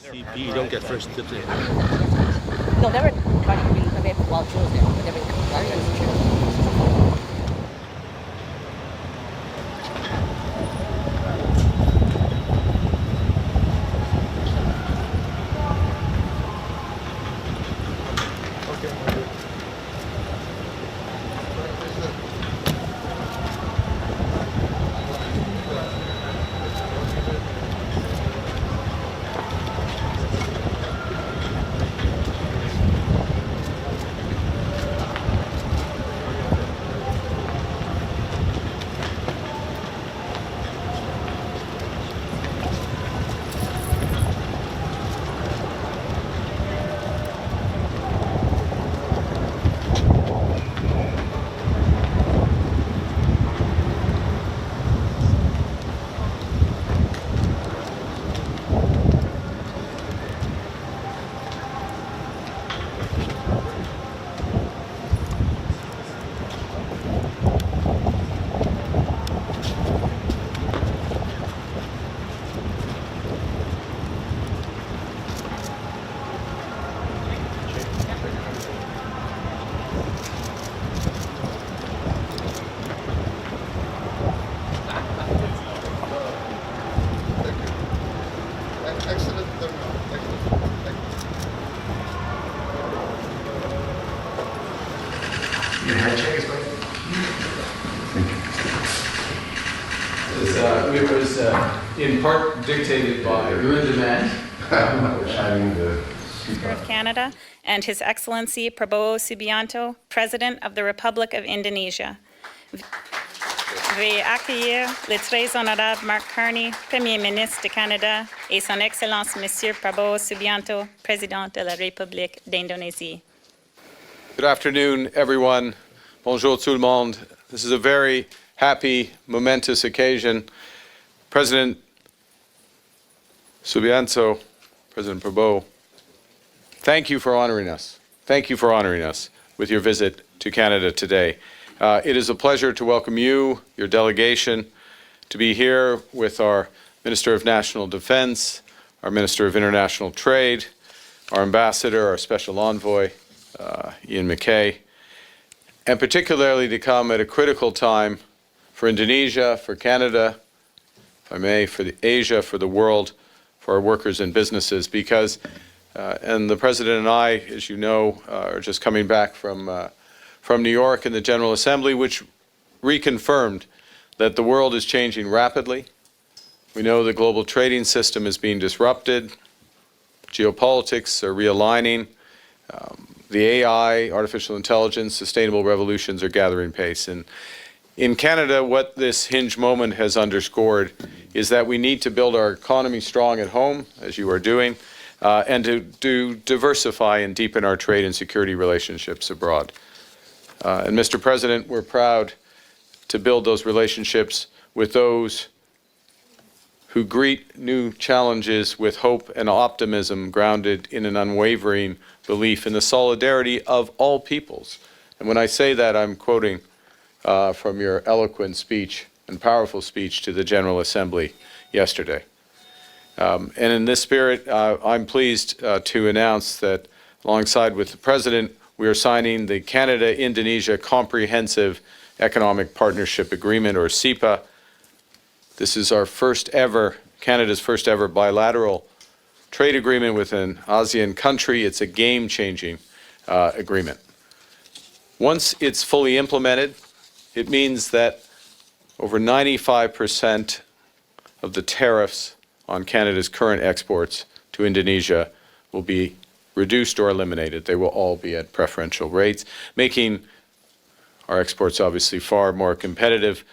You don't get first dibs in. No, they were trying to be a bit well chosen there, but they were very insecure. It was in part dictated by your demand. Of Canada and His Excellency Prabowo Subianto, President of the Republic of Indonesia. Veuillez accueillir le très honorable Mark Carney, Premier ministre de Canada, et Son Excellence Monsieur Prabowo Subianto, Président de la République d'Indonésie. Good afternoon, everyone. Bonjour tout le monde. This is a very happy, momentous occasion. President Subianto, President Prabowo, thank you for honoring us. Thank you for honoring us with your visit to Canada today. It is a pleasure to welcome you, your delegation, to be here with our Minister of National Defense, our Minister of International Trade, our Ambassador, our Special Envoy, Ian McKay, and particularly to come at a critical time for Indonesia, for Canada, if I may, for Asia, for the world, for our workers and businesses, because, and the President and I, as you know, are just coming back from New York and the General Assembly, which reconfirmed that the world is changing rapidly. We know the global trading system is being disrupted. Geopolitics are realigning. The AI, artificial intelligence, sustainable revolutions are gathering pace. And in Canada, what this hinge moment has underscored is that we need to build our economy strong at home, as you are doing, and to diversify and deepen our trade and security relationships abroad. And Mr. President, we're proud to build those relationships with those who greet new challenges with hope and optimism grounded in an unwavering belief in the solidarity of all peoples. And when I say that, I'm quoting from your eloquent speech and powerful speech to the General Assembly yesterday. And in this spirit, I'm pleased to announce that alongside with the President, we are signing the Canada-Indonesia Comprehensive Economic Partnership Agreement, or CEPA. This is our first ever, Canada's first ever bilateral trade agreement with an ASEAN country. It's a game-changing agreement. Once it's fully implemented, it means that over 95% of the tariffs on Canada's current exports to Indonesia will be reduced or eliminated. They will all be at preferential rates, making our exports obviously far more competitive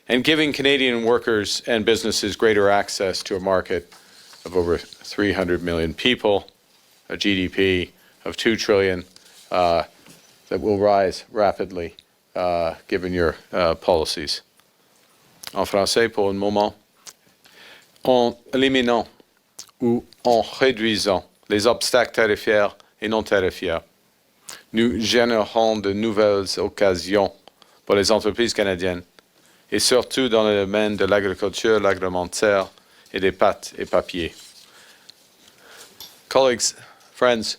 and giving Canadian workers and businesses greater access to a market of over 300 million people, a GDP of $2 trillion that will rise rapidly given your policies. En français, pour un moment, en éliminant ou en réduisant les obstacles tarifaires et non tarifaires, nous générons de nouvelles occasions pour les entreprises canadiennes, et surtout dans le domaine de l'agriculture, l'agroalimentaire et des pâtes et papiers. Colleagues, friends,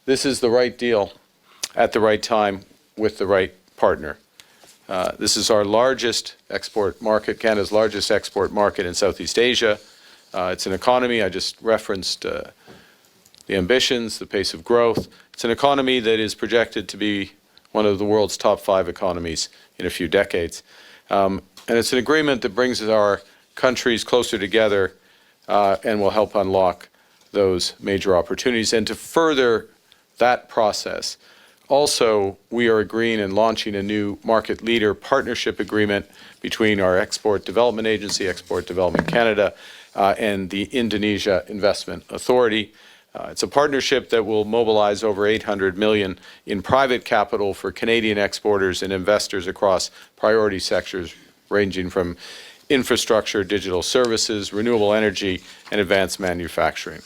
this is the right deal at the right time with the right partner. This is our largest export market, Canada's largest export market in Southeast Asia. It's an economy, I just referenced the ambitions, the pace of growth. It's an economy that is projected to be one of the world's top 5 economies in a few decades. And it's an agreement that brings our countries closer together and will help unlock those major opportunities. And to further that process, also, we are agreeing and launching a new market leader partnership agreement between our Export Development Agency, Export Development Canada, and the Indonesia Investment Authority. It's a partnership that will mobilize over $800 million in private capital for Canadian exporters and investors across priority sectors ranging from infrastructure, digital services, renewable energy, and advanced manufacturing.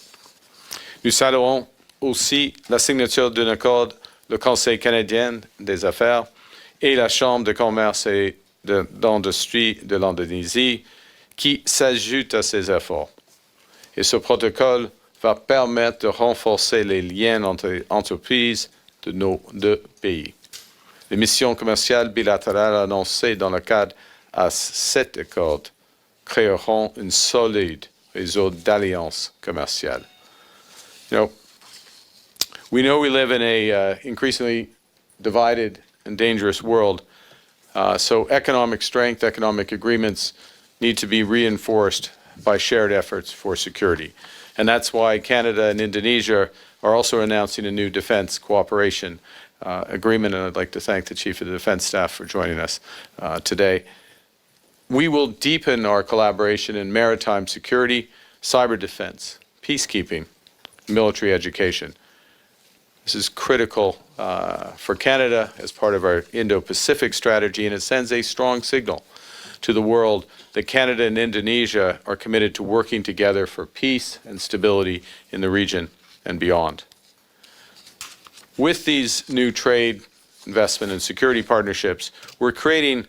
Nous saluons aussi la signature d'un accord le Conseil canadien des affaires et la Chambre de commerce et d'industrie de l'Indonésie qui s'ajoute à ces efforts. Et ce protocole va permettre de renforcer les liens entre entreprises de nos deux pays. Les missions commerciales bilatérales annoncées dans le cadre à cet accord créeront un solide réseau d'alliances commerciales. We know we live in a increasingly divided and dangerous world, so economic strength, economic agreements need to be reinforced by shared efforts for security. And that's why Canada and Indonesia are also announcing a new defense cooperation agreement, and I'd like to thank the Chief of the Defense Staff for joining us today. We will deepen our collaboration in maritime security, cyber defense, peacekeeping, military education. This is critical for Canada as part of our Indo-Pacific strategy, and it sends a strong signal to the world that Canada and Indonesia are committed to working together for peace and stability in the region and beyond. With these new trade, investment, and security partnerships, we're creating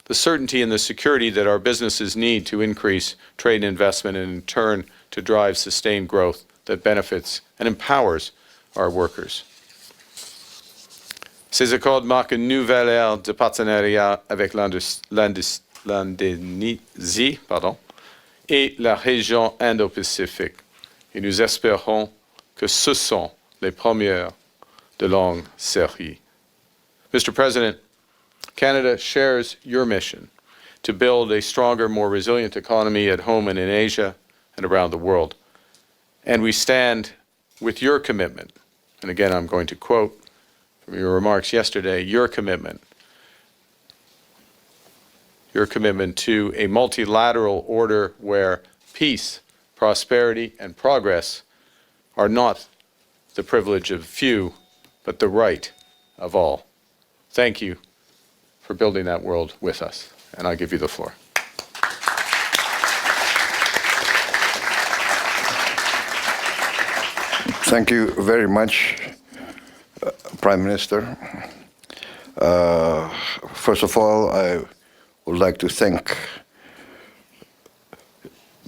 the certainty and the security that our businesses need to increase trade and investment and in turn to drive sustained growth that benefits and empowers our workers. Ces accords marquent une nouvelle ère de partenariat avec l'Indonésie et la région Indo-Pacifique. Et nous espérons que ce sont les premières de longue série. Mr. President, Canada shares your mission to build a stronger, more resilient economy at home and in Asia and around the world. And we stand with your commitment, and again I'm going to quote from your remarks yesterday, your commitment to a multilateral order where peace, prosperity, and progress are not the privilege of few, but the right of all. Thank you for building that world with us, and I'll give you the floor. Thank you very much, Prime Minister. First of all, I would like to thank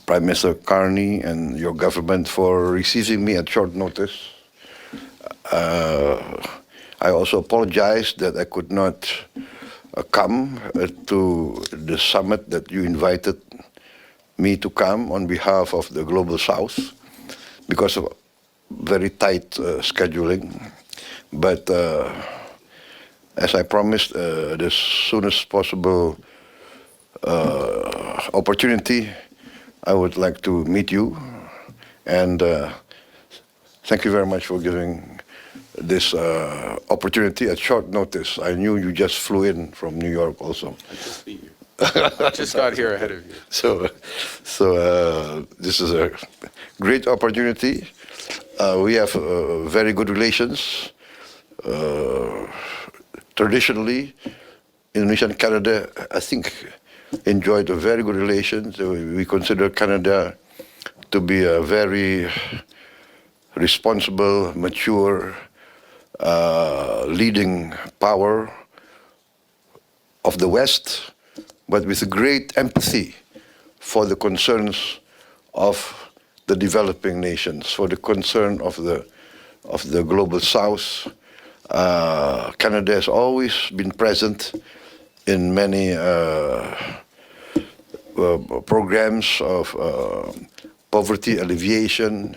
Prime Minister Carney and your government for receiving me at short notice. I also apologize that I could not come to the summit that you invited me to come on behalf of the Global South because of very tight scheduling. But as I promised, the soonest possible opportunity, I would like to meet you. And thank you very much for giving this opportunity at short notice. I knew you just flew in from New York also. I just beat you. I just got here ahead of you. So this is a great opportunity. We have very good relations. Traditionally, Indonesia and Canada, I think, enjoyed a very good relations. We consider Canada to be a very responsible, mature, leading power of the West, but with a great empathy for the concerns of the developing nations, for the concern of the global South. Canada has always been present in many programs of poverty alleviation,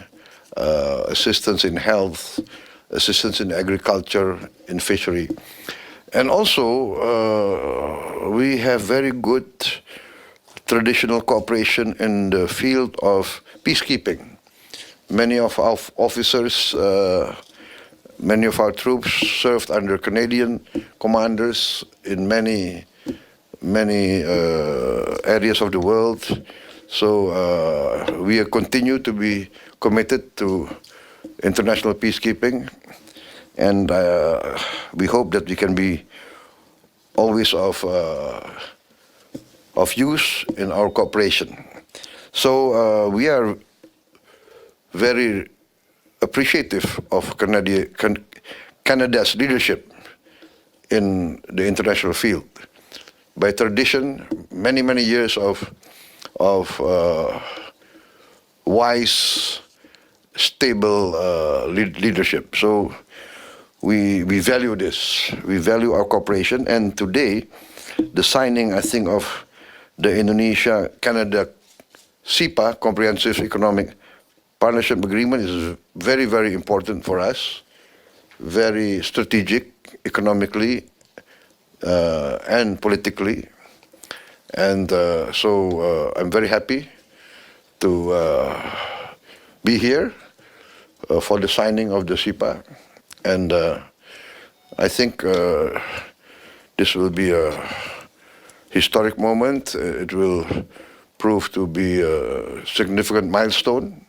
assistance in health, assistance in agriculture, in fishery. And also, we have very good traditional cooperation in the field of peacekeeping. Many of our officers, many of our troops served under Canadian commanders in many areas of the world. So we continue to be committed to international peacekeeping, and we hope that we can be always of use in our cooperation. So we are very appreciative of Canada's leadership in the international field. By tradition, many years of wise, stable leadership. So we value this. We value our cooperation. And today, the signing, I think, of the Indonesia-Canada CEPA, Comprehensive Economic Partnership Agreement, is very important for us. Very strategic economically and politically. And so I'm very happy to be here for the signing of the CEPA. And I think this will be a historic moment. It will prove to be a significant milestone.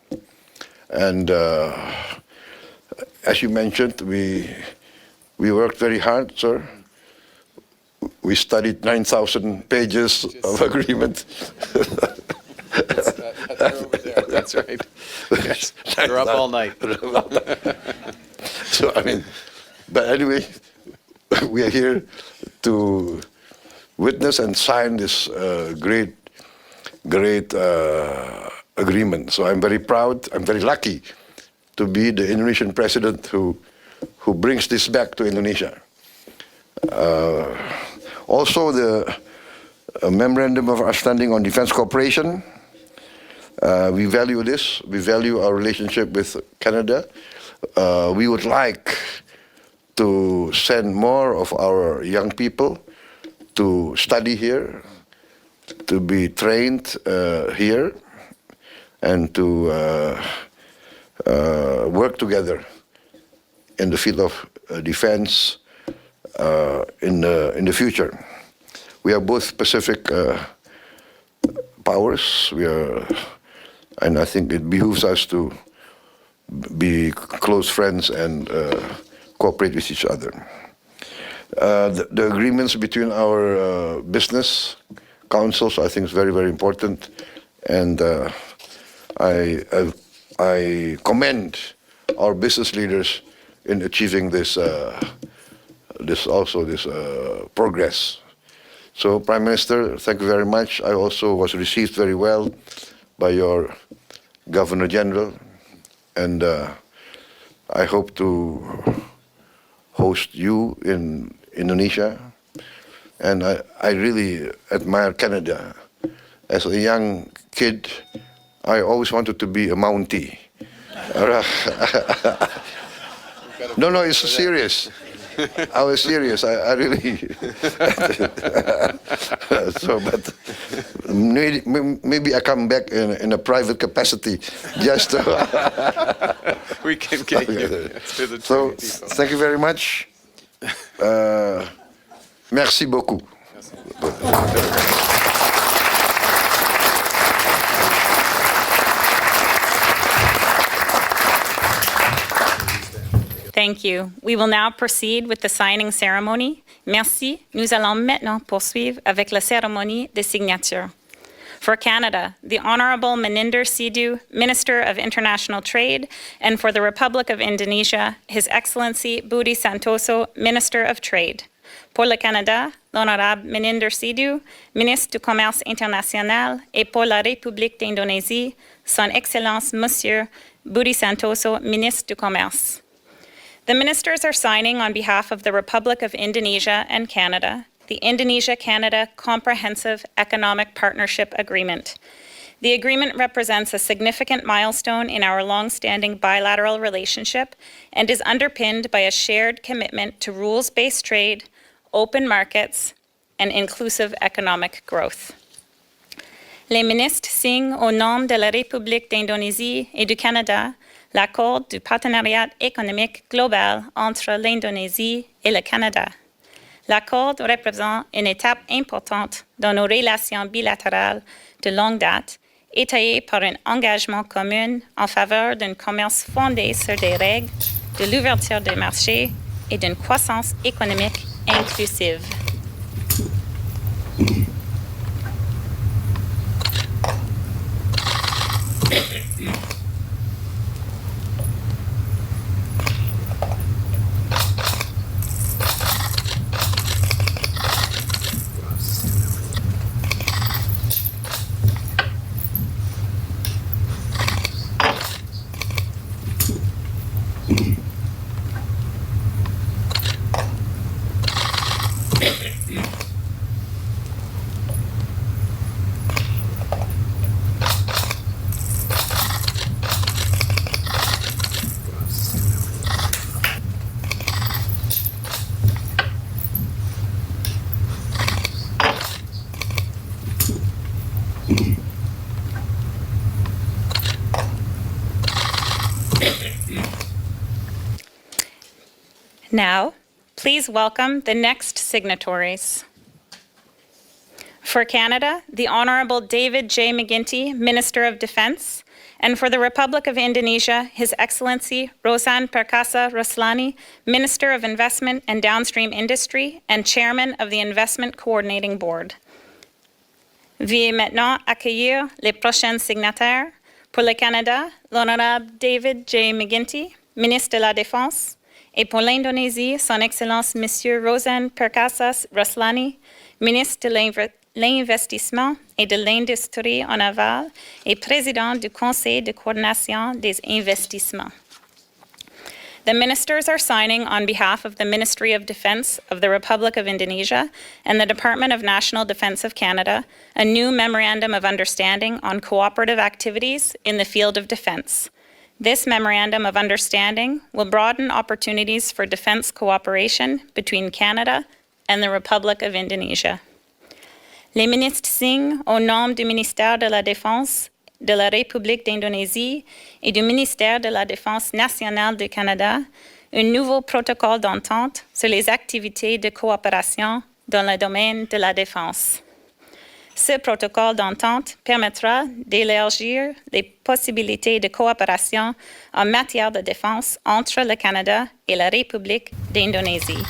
And as you mentioned, we worked very hard, sir. We studied 9,000 pages of agreement. That's over there. That's right. Yes. You're up all night. So, I mean, but anyway, we are here to witness and sign this great agreement. So I'm very proud, I'm very lucky to be the Indonesian president who brings this back to Indonesia. Also, the memorandum of understanding on defense cooperation. We value this. We value our relationship with Canada. We would like to send more of our young people to study here, to be trained here, and to work together in the field of defense in the future. We are both Pacific powers. And I think it behooves us to be close friends and cooperate with each other. The agreements between our business councils, I think, is very important, and I commend our business leaders in achieving this progress. So, Prime Minister, thank you very much. I also was received very well by your Governor General, and I hope to host you in Indonesia. And I really admire Canada. As a young kid, I always wanted to be a Mountie. No, it's serious. I was serious. I really. So, but maybe I come back in a private capacity, just to. We can get you to the So, treaty. thank you very much. Merci beaucoup. Thank you. We will now proceed with the signing ceremony. Merci. Nous allons maintenant poursuivre avec la cérémonie de signature. For Canada, the Honorable Meninder Sidhu, Minister of International Trade, and for the Republic of Indonesia, His Excellency Budi Santoso, Minister of Trade. Pour le Canada, l'Honorable Meninder Sidhu, Ministre du Commerce International, et pour la République d'Indonésie, Son Excellence Monsieur Budi Santoso, Ministre du Commerce. The ministers are signing on behalf of the Republic of Indonesia and Canada, the Indonesia-Canada Comprehensive Economic Partnership Agreement. The agreement represents a significant milestone in our long-standing bilateral relationship and is underpinned by a shared commitment to rules-based trade, open markets, and inclusive economic growth. Les ministres signent au nom de la République d'Indonésie et du Canada l'accord du partenariat économique global entre l'Indonésie et le Canada. L'accord représente une étape importante dans nos relations bilatérales de longue date, étayée par un engagement commun en faveur d'un commerce fondé sur des règles, de l'ouverture des marchés et d'une croissance économique inclusive. Now, please welcome the next signatories. For Canada, the Honourable David J. McGuinty, Minister of Defence, and for the Republic of Indonesia, His Excellency Rosan Perkasa Roslani, Minister of Investment and Downstream Industry and Chairman of the Investment Coordinating Board. Veuillez maintenant accueillir les prochains signataires. Pour le Canada, l'Honorable David J. McGuinty, Ministre de la Défense, et pour l'Indonésie, Son Excellence Monsieur Rosan Perkasa Roslani, Ministre de l'Investissement et de l'Industrie en aval et Président du Conseil de coordination des investissements. The ministers are signing on behalf of the Ministry of Defence of the Republic of Indonesia and the Department of National Defence of Canada a new Memorandum of Understanding on cooperative activities in the field of defence. This Memorandum of Understanding will broaden opportunities for defence cooperation between Canada and the Republic of Indonesia. Les ministres signent au nom du ministère de la Défense de la République d'Indonésie et du ministère de la Défense nationale du Canada un nouveau protocole d'entente sur les activités de coopération dans le domaine de la défense. Ce protocole d'entente permettra d'élargir les possibilités de coopération en matière de défense entre le Canada et la République d'Indonésie.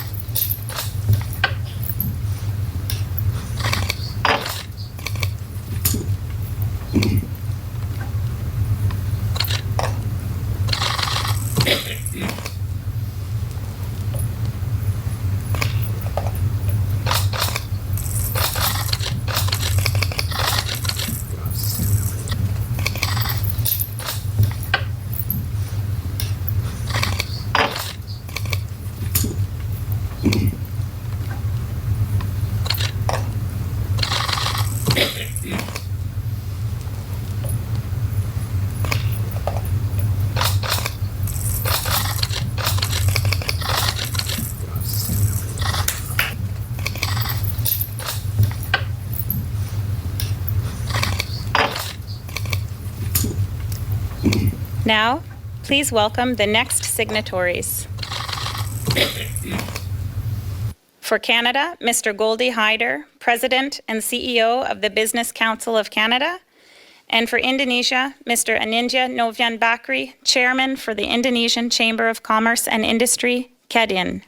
Now, please welcome the next signatories. For Canada, Mr. Goldie Hyder, President and CEO of the Business Council of Canada, and for Indonesia, Mr. Anindya Novian Bakri, Chairman for the Indonesian Chamber of Commerce and Industry, Kadin.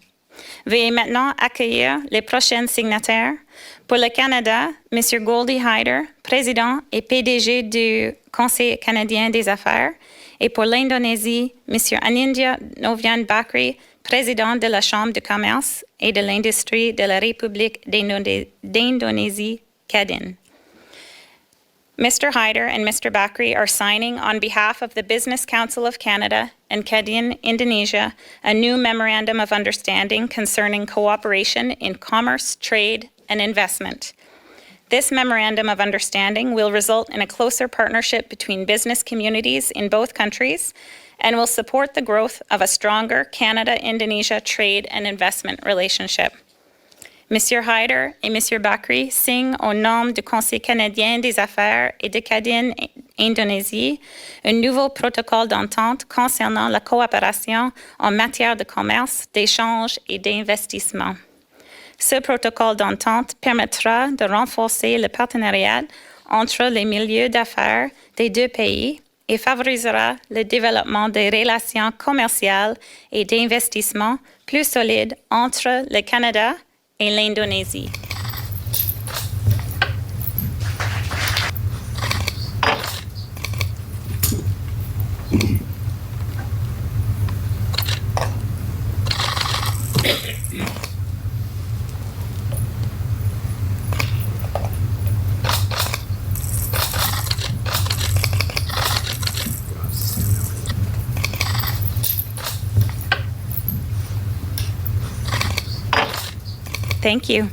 Veuillez maintenant accueillir les prochains signataires. Pour le Canada, Mr. Goldie Hyder, Président et PDG du Conseil canadien des affaires, et pour l'Indonésie, Mr. Anindya Novian Bakri, Président de la Chambre de commerce et de l'industrie de la République d'Indonésie, Kadin. Mr. Hyder and Mr. Bakri are signing on behalf of the Business Council of Canada and Cadian, Indonesia, a new memorandum of understanding concerning cooperation in commerce, trade, and investment. This memorandum of understanding will result in a closer partnership between business communities in both countries and will support the growth of a stronger Canada-Indonesia trade and investment relationship. Monsieur Hyder et Monsieur Bakri signent au nom du Conseil canadien des affaires et de Cadian, Indonésie, un nouveau protocole d'entente concernant la coopération en matière de commerce, d'échange et d'investissement. Ce protocole d'entente permettra de renforcer le partenariat entre les milieux d'affaires des deux pays et favorisera le développement des relations commerciales et d'investissement plus solides entre le Canada et l'Indonésie. Thank you.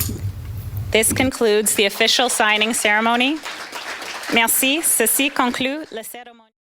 This concludes the official signing ceremony. Merci. Ceci conclut la cérémonie.